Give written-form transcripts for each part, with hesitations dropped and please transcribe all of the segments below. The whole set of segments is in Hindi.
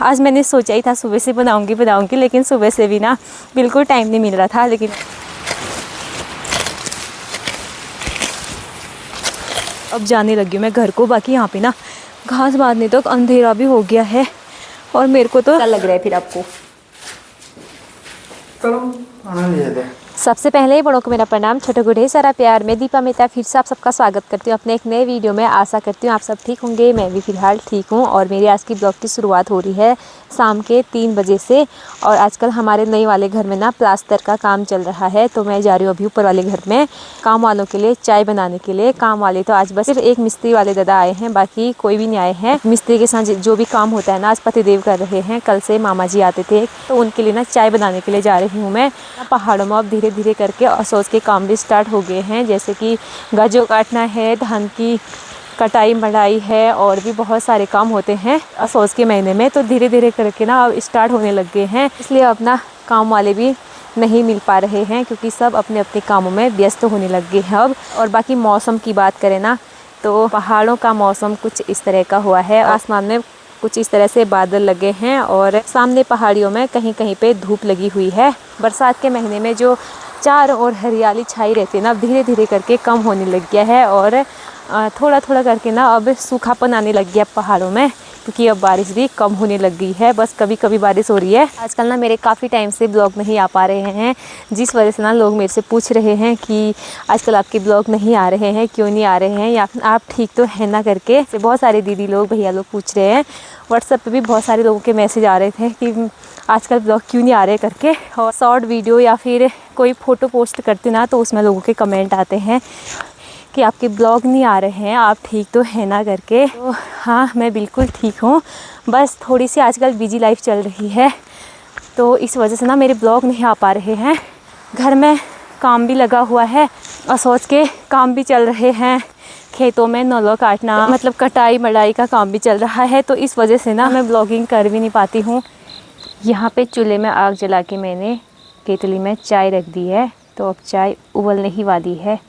आज मैंने सोचा ही था सुबह से बनाऊंगी, लेकिन सुबह से भी ना बिल्कुल टाइम नहीं मिल रहा था। लेकिन अब जाने लगी हूँ मैं घर को। बाकी यहाँ पे ना घास बांधने तक अंधेरा भी हो गया है और मेरे को तो क्या लग रहा है फिर आपको? सबसे पहले ही बड़ों को मेरा प्रणाम, छोटों को ढेर सारा प्यार। मैं दीपा मेहता फिर से आप सबका स्वागत करती हूँ अपने एक नए वीडियो में। आशा करती हूँ आप सब ठीक होंगे, मैं भी फ़िलहाल ठीक हूँ। और मेरी आज की ब्लॉग की शुरुआत हो रही है शाम के 3 बजे से। और आजकल हमारे नए वाले घर में ना प्लास्टर का काम चल रहा है, तो मैं जा रही हूँ अभी ऊपर वाले घर में काम वालों के लिए चाय बनाने के लिए। काम वाले तो आज बस सिर्फ एक मिस्त्री वाले दादा आए हैं, बाकी कोई भी नहीं आए हैं। मिस्त्री के साथ जो भी काम होता है ना आज पतिदेव कर रहे हैं। कल से मामा जी आते थे, तो उनके लिए ना चाय बनाने के लिए जा रही हूँ मैं। पहाड़ों में अब धीरे धीरे करके असोज के काम भी स्टार्ट हो गए हैं, जैसे कि गाजर काटना है, धान की कटाई मढ़ाई है, और भी बहुत सारे काम होते हैं असोज के महीने में। तो धीरे धीरे करके ना अब स्टार्ट होने लग गए हैं, इसलिए अपना काम वाले भी नहीं मिल पा रहे हैं क्योंकि सब अपने अपने कामों में व्यस्त होने लग गए हैं अब। और बाकी मौसम की बात करें ना तो पहाड़ों का मौसम कुछ इस तरह का हुआ है। आसमान में कुछ इस तरह से बादल लगे हैं और सामने पहाड़ियों में कहीं कहीं पे धूप लगी हुई है। बरसात के महीने में जो चारों ओर हरियाली छाई रहती है ना, अब धीरे धीरे करके कम होने लग गया है और थोड़ा थोड़ा करके ना अब सूखापन आने लग गया पहाड़ों में, क्योंकि अब बारिश भी कम होने लग गई है। बस कभी कभी बारिश हो रही है। आजकल ना मेरे काफ़ी टाइम से ब्लॉग नहीं आ पा रहे हैं, जिस वजह से ना लोग मेरे से पूछ रहे हैं कि आजकल आपके ब्लॉग नहीं आ रहे हैं, क्यों नहीं आ रहे हैं, या फिर आप ठीक तो है ना करके। बहुत सारे दीदी लोग भैया लोग पूछ रहे हैं। व्हाट्सएप पे भी बहुत सारे लोगों के मैसेज आ रहे थे कि आजकल ब्लॉग क्यों नहीं आ रहे करके। और शॉर्ट वीडियो या फिर कोई फ़ोटो पोस्ट करती ना तो उसमें लोगों के कमेंट आते हैं कि आपके ब्लॉग नहीं आ रहे हैं, आप ठीक तो है ना करके। तो हाँ, मैं बिल्कुल ठीक हूँ, बस थोड़ी सी आजकल बिजी लाइफ चल रही है, तो इस वजह से ना मेरे ब्लॉग नहीं आ पा रहे हैं। घर में काम भी लगा हुआ है, असोज के काम भी चल रहे हैं, खेतों में नौला काटना मतलब कटाई मढ़ाई का काम भी चल रहा है, तो इस वजह से ना मैं ब्लॉगिंग कर भी नहीं पाती हूँ। यहाँ पे चूल्हे में आग जला के मैंने केतली में चाय रख दी है, तो अब चाय उबलने ही वाली है।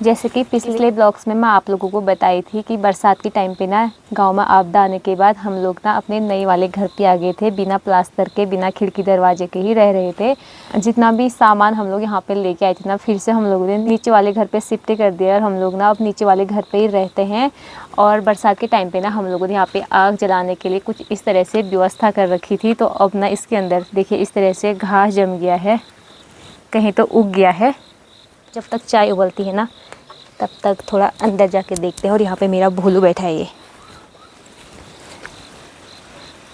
जैसे कि पिछले ब्लॉग्स में मैं आप लोगों को बताई थी कि बरसात के टाइम पे ना गांव में आपदा आने के बाद हम लोग ना अपने नए वाले घर पे आ गए थे, बिना प्लास्टर के, बिना खिड़की दरवाजे के ही रह रहे थे। जितना भी सामान हम लोग यहाँ पे लेके आए थे ना, फिर से हम लोगों ने नीचे वाले घर पे शिफ्ट कर दिया और हम लोग ना अब नीचे वाले घर पे ही रहते हैं। और बरसात के टाइम पे ना हम लोगों ने यहाँ पे आग जलाने के लिए कुछ इस तरह से व्यवस्था कर रखी थी। तो अब ना इसके अंदर देखिए इस तरह से घास जम गया है, कहीं तो उग गया है। जब तक चाय उबलती है ना तब तक थोड़ा अंदर जाके देखते हैं। और यहाँ पे मेरा भोलू बैठा है, ये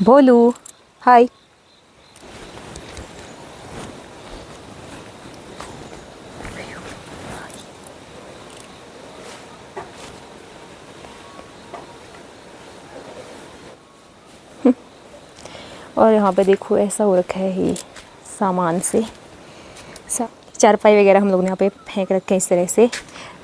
भोलू, हाय। और यहाँ पे देखो ऐसा हो रखा है ये सामान से, चारपाई वगैरह हम लोग ने यहाँ पे फेंक रखे हैं इस तरह से।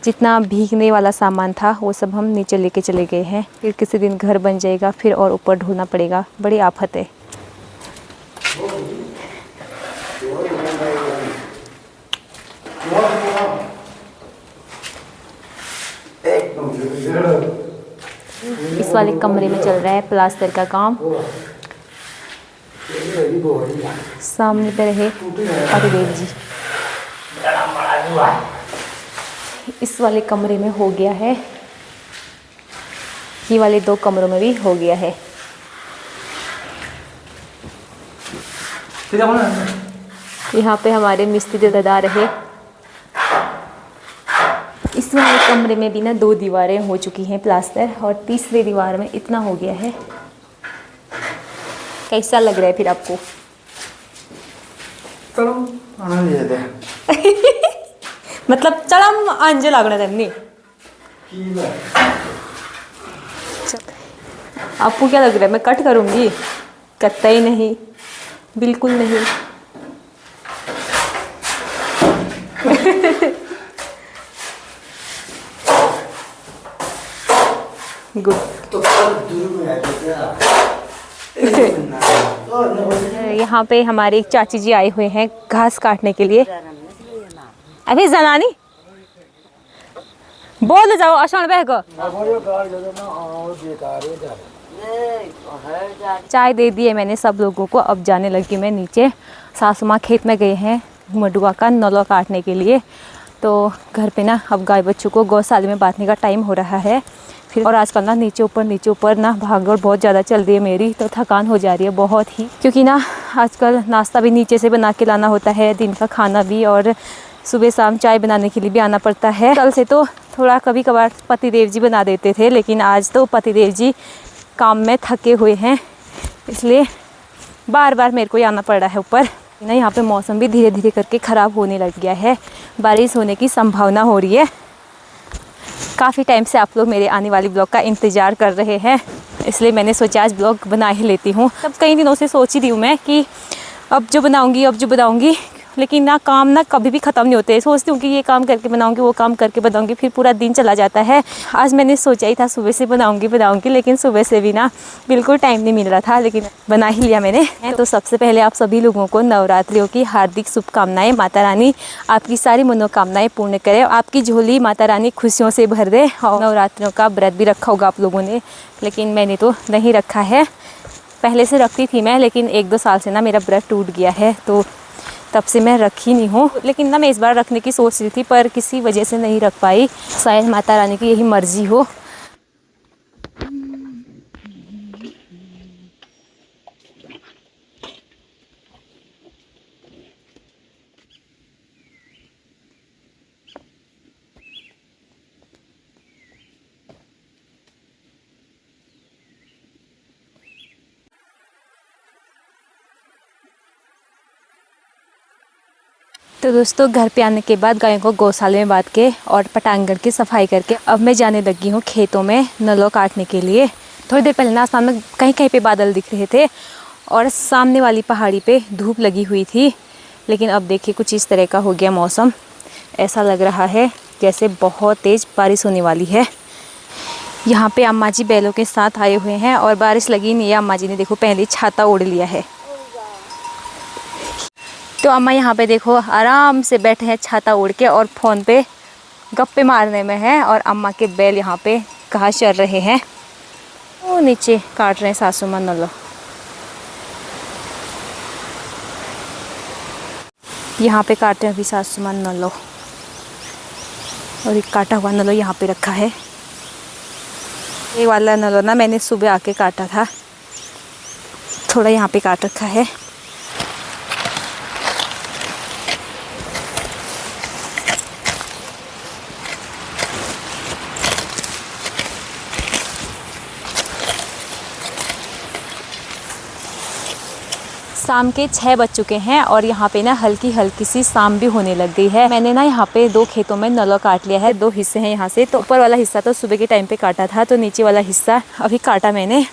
जितना भीगने वाला सामान था वो सब हम नीचे लेके चले गए हैं, फिर किसी दिन घर बन जाएगा फिर और ऊपर ढूंढना पड़ेगा, बड़ी आफत है। इस वाले कमरे में चल रहा है प्लास्टर का काम। सामने पे रहे पतिदेव जी। इस वाले कमरे में हो गया है, ये वाले 2 कमरों में भी हो गया है। यहाँ पे हमारे मिस्त्री दादा रहे। इस वाले कमरे में भी ना 2 दीवारें हो चुकी हैं प्लास्टर, और तीसरी दीवार में इतना हो गया है। कैसा लग रहा है फिर आपको? मतलब चलम अंज लागना त्यांनी। आपको क्या लग रहा है मैं कट करूंगी? कतई नहीं, बिल्कुल नहीं। गुड। यहाँ पे हमारे एक चाची जी आए हुए हैं घास काटने के लिए। अभी जनानी बोल जाओ अशान बह को। चाय दे दी है मैंने सब लोगों को। अब जाने लगी मैं नीचे। सासू माँ खेत में गए हैं मडुआ का नौला काटने के लिए। तो घर पे ना अब गाय बच्चों को गौशाला में बांधने का टाइम हो रहा है फिर। और आजकल ना नीचे ऊपर ना भागदौड़ बहुत ज़्यादा चल रही है मेरी, तो थकान हो जा रही है बहुत ही। क्योंकि ना आजकल नाश्ता भी नीचे से बना के लाना होता है, दिन का खाना भी, और सुबह शाम चाय बनाने के लिए भी आना पड़ता है। कल से तो थोड़ा कभी कभार पतिदेव जी बना देते थे, लेकिन आज तो पतिदेव जी काम में थके हुए हैं, इसलिए बार बार मेरे को ही आना पड़ रहा है ऊपर ना। यहाँ पे मौसम भी धीरे धीरे करके ख़राब होने लग गया है, बारिश होने की संभावना हो रही है। काफ़ी टाइम से आप लोग मेरे आने वाली ब्लॉग का इंतज़ार कर रहे हैं, इसलिए मैंने सोचा आज ब्लॉग बना ही लेती हूँ। तब कई दिनों से सोच ही रही हूँ मैं कि अब जो बनाऊँगी, लेकिन ना काम ना कभी भी ख़त्म नहीं होते। सोचती हूँ कि ये काम करके बनाऊँगी, वो काम करके बनाऊँगी, फिर पूरा दिन चला जाता है। आज मैंने सोचा ही था सुबह से बनाऊँगी, लेकिन सुबह से भी ना बिल्कुल टाइम नहीं मिल रहा था, लेकिन बना ही लिया मैंने। तो सबसे पहले आप सभी लोगों को नवरात्रियों की हार्दिक शुभकामनाएं। माता रानी आपकी सारी मनोकामनाएं पूर्ण करे, आपकी झोली माता रानी खुशियों से भर दे। और नवरात्रियों का व्रत भी रखा होगा आप लोगों ने, लेकिन मैंने तो नहीं रखा है। पहले से रखती थी मैं, लेकिन 1-2 साल से ना मेरा व्रत टूट गया है, तो तब से मैं रखी नहीं हूँ। लेकिन ना मैं इस बार रखने की सोच रही थी, पर किसी वजह से नहीं रख पाई। शायद माता रानी की यही मर्जी हो। तो दोस्तों घर पे आने के बाद गायों को गौशाले में बांध के और पटांगण की सफाई करके अब मैं जाने लगी हूँ खेतों में नलों काटने के लिए। थोड़ी देर पहले ना आसमान में कहीं कहीं पे बादल दिख रहे थे और सामने वाली पहाड़ी पे धूप लगी हुई थी, लेकिन अब देखिए कुछ इस तरह का हो गया मौसम। ऐसा लग रहा है जैसे बहुत तेज़ बारिश होने वाली है। यहाँ पे अम्मा जी बैलों के साथ आए हुए हैं और बारिश लगी नहीं है। अम्मा जी ने देखो पहले छाता ओढ़ लिया है। तो अम्मा यहाँ पे देखो आराम से बैठे हैं छाता ओढ़ के और फ़ोन पे गप्पे मारने में है। और अम्मा के बैल यहाँ पे घास चर रहे हैं। वो नीचे काट रहे हैं सासू माँ नलो। यहाँ पे काट रहे हैं अभी सासू माँ नलो, और एक काटा हुआ नलो यहाँ पे रखा है। ये वाला नलो ना मैंने सुबह आके काटा था, थोड़ा यहाँ पे काट रखा है। शाम के 6 बज चुके हैं और यहाँ पे ना हल्की हल्की सी शाम भी होने लग गई है। मैंने ना यहाँ पे 2 खेतों में नलो काट लिया है। 2 हिस्से हैं यहाँ से। तो ऊपर वाला हिस्सा तो सुबह के टाइम पे काटा था, तो नीचे वाला हिस्सा अभी काटा मैंने।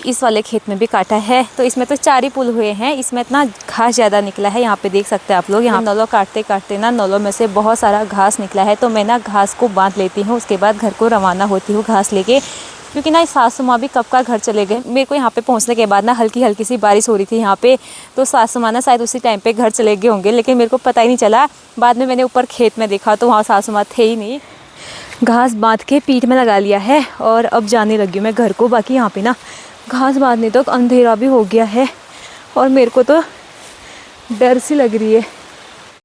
इस वाले खेत में भी काटा है। तो इसमें तो 4 ही पुल हुए हैं। इसमें इतना घास ज़्यादा निकला है, यहाँ पे देख सकते हैं आप लोग। यहाँ नलो काटते काटते ना नलों में से बहुत सारा घास निकला है। तो मैं ना घास को बांध लेती हूँ, उसके बाद घर को रवाना होती हूँ घास लेके। क्योंकि ना सासू माँ भी कब का घर चले गए। मेरे को यहाँ पे पहुँचने के बाद ना हल्की हल्की सी बारिश हो रही थी यहाँ पे, तो सासू माँ ना शायद उसी टाइम पे घर चले गए होंगे, लेकिन मेरे को पता ही नहीं चला। बाद में मैंने ऊपर खेत में देखा तो वहाँ सासू माँ थे ही नहीं। घास बांध के पीठ में लगा लिया है और अब जाने लगी हूँ मैं घर को। बाकी यहाँ पे ना घास बांधने तक अंधेरा भी हो गया है और मेरे को तो डर सी लग रही है।